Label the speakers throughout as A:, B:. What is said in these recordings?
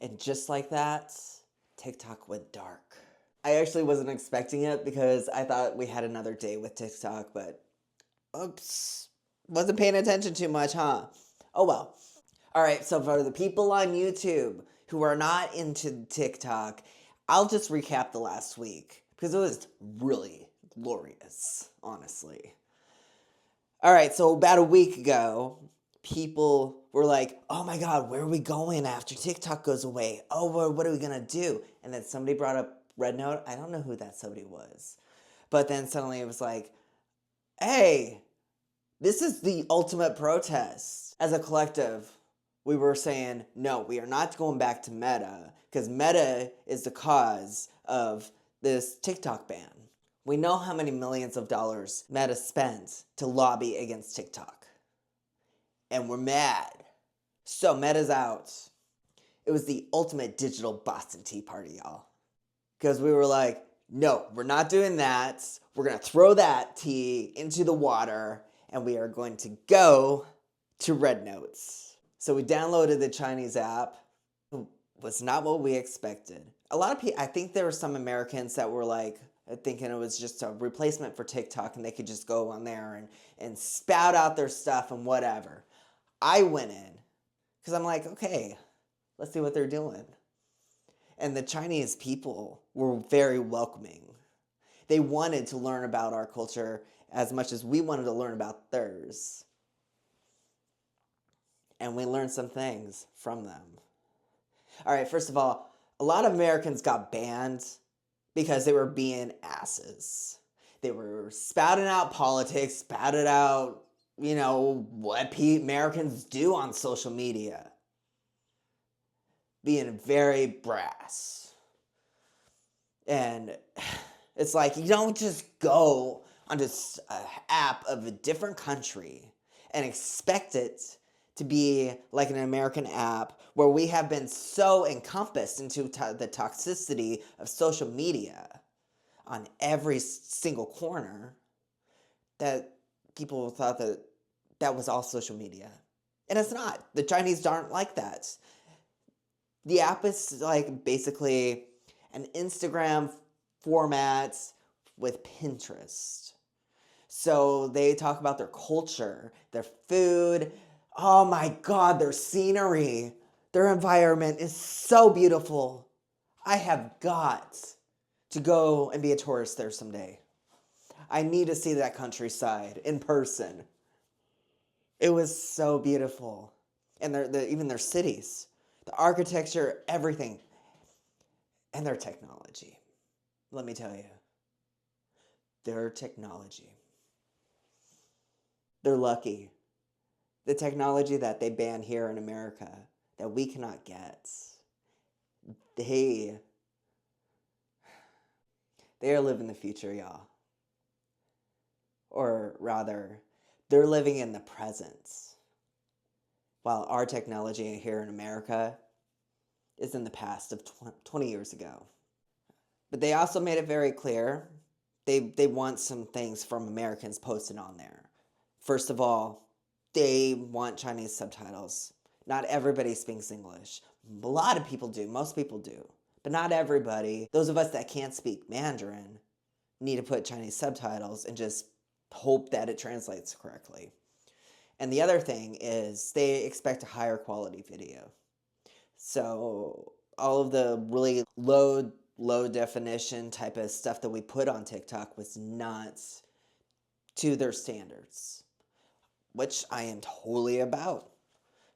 A: And just like that, TikTok went dark. I actually wasn't expecting it because I thought we had another day with TikTok, but oops, wasn't paying attention too much, huh? Oh well. All right, so for the people on YouTube who are not into TikTok, I'll just recap the last week because it was really glorious, honestly. All right, so about a week ago, people were like, oh my God, where are we going after TikTok goes away? Oh, what are we gonna do? And then somebody brought up Red Note. I don't know who that somebody was. But then suddenly it was like, hey, this is the ultimate protest. As a collective, we were saying, no, we are not going back to Meta because Meta is the cause of this TikTok ban. We know how many millions of dollars Meta spent to lobby against TikTok. And we're mad. So Meta's out. It was the ultimate digital Boston Tea Party, y'all. Because we were like, no, we're not doing that. We're going to throw that tea into the water and we are going to go to Red Notes. So we downloaded the Chinese app. It was not what we expected. A lot of people, I think there were some Americans that were like, thinking it was just a replacement for TikTok and they could just go on there and spout out their stuff and whatever. I went in because I'm like, okay, let's see what they're doing. And the Chinese people were very welcoming. They wanted to learn about our culture as much as we wanted to learn about theirs. And we learned some things from them. All right, first of all, a lot of Americans got banned because they were being asses. They were spouting out politics, spouted out, what Americans do on social media. Being very brass. And it's like, you don't just go onto an app of a different country and expect it to be like an American app where we have been so encompassed into the toxicity of social media on every single corner that people thought that that was all social media. And it's not. The Chinese aren't like that. The app is like basically an Instagram format with Pinterest. So they talk about their culture, their food. Oh my God, their scenery, their environment is so beautiful. I have got to go and be a tourist there someday. I need to see that countryside in person. It was so beautiful. And even their cities, the architecture, everything, and their technology. Let me tell you, their technology. They're lucky. The technology that they ban here in America that we cannot get, they are living the future, y'all. Or rather, they're living in the present. While our technology here in America is in the past of 20 years ago. But they also made it very clear they want some things from Americans posted on there. First of all, they want Chinese subtitles. Not everybody speaks English. A lot of people do. Most people do. But not everybody. Those of us that can't speak Mandarin need to put Chinese subtitles and just hope that it translates correctly. And the other thing is they expect a higher quality video. So all of the really low definition type of stuff that we put on TikTok was not to their standards, which I am totally about.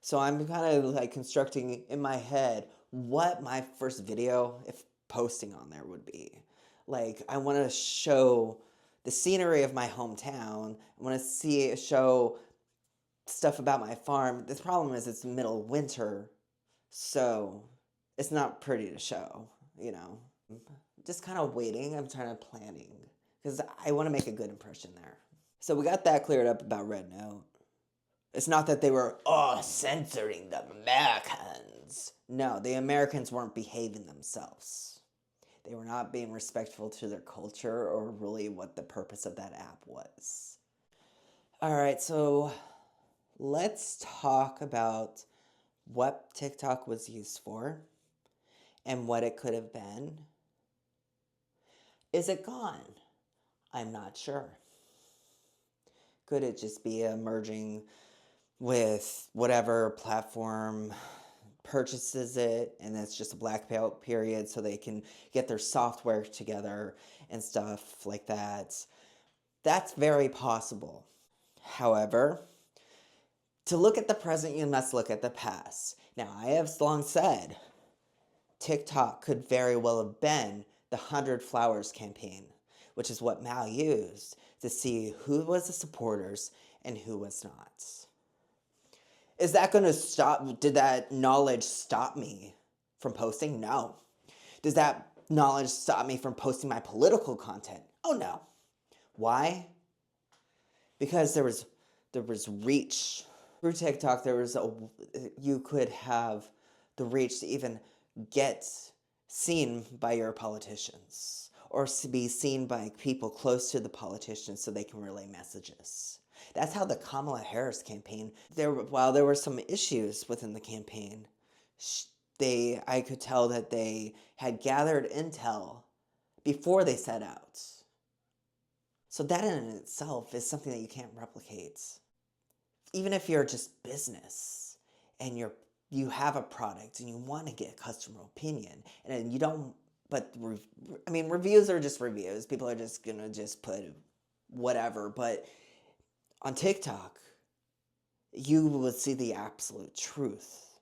A: So I'm kind of like constructing in my head what my first video, if posting on there, would be. Like, I want to show the scenery of my hometown. I want to show stuff about my farm. The problem is it's the middle of winter, so it's not pretty to show, you know. Just kind of waiting. I'm trying to planning because I want to make a good impression there. So we got that cleared up about Red Note. It's not that they were, censoring the Americans. No, the Americans weren't behaving themselves. They were not being respectful to their culture or really what the purpose of that app was. All right, so let's talk about what TikTok was used for and what it could have been. Is it gone? I'm not sure. Could it just be a merging with whatever platform purchases it, and it's just a blackout period so they can get their software together and stuff like that? That's very possible. However, to look at the present, you must look at the past. Now, I have long said TikTok could very well have been the 100 Flowers campaign, which is what Mal used to see who was the supporters and who was not. Is that going to stop? Did that knowledge stop me from posting? No. Does that knowledge stop me from posting my political content? Oh no. Why? Because there was reach. Through TikTok, you could have the reach to even get seen by your politicians or to be seen by people close to the politicians so they can relay messages. That's how the Kamala Harris campaign, while there were some issues within the campaign, I could tell that they had gathered intel before they set out. So that in itself is something that you can't replicate. Even if you're just business and you have a product and you want to get customer opinion and you don't, but reviews are just reviews. People are just gonna just put whatever, but on TikTok, you will see the absolute truth.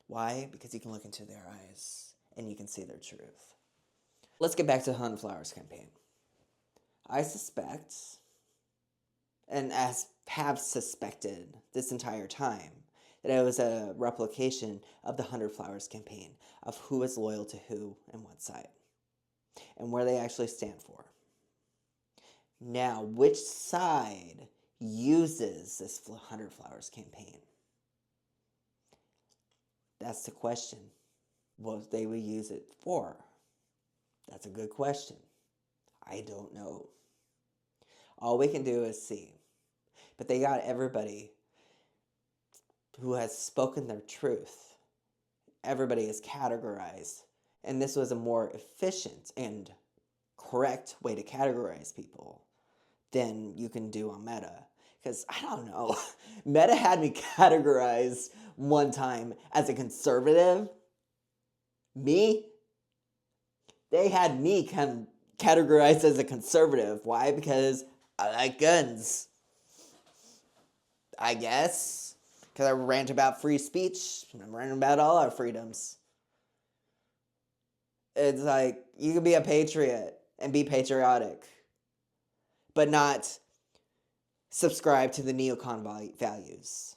A: Why? Because you can look into their eyes and you can see their truth. Let's get back to the 100 Flowers campaign. I suspect, and have suspected this entire time, that it was a replication of the 100 Flowers campaign, of who is loyal to who and what side, and where they actually stand for. Now, which side uses this 100 Flowers campaign? That's the question. What they would use it for? That's a good question. I don't know. All we can do is see. But they got everybody who has spoken their truth. Everybody is categorized. And this was a more efficient and correct way to categorize people than you can do on Meta. Because, I don't know, Meta had me categorized one time as a conservative. Me? They had me categorized as a conservative. Why? Because I like guns. I guess. Because I rant about free speech. I'm ranting about all our freedoms. It's like, you can be a patriot and be patriotic, but not subscribe to the neocon values.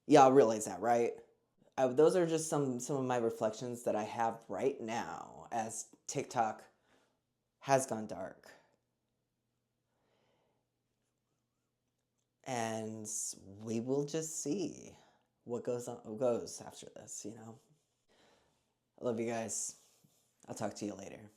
A: Y'all realize that, right? Those are just some of my reflections that I have right now as TikTok has gone dark. And we will just see what goes after this, I love you guys. I'll talk to you later.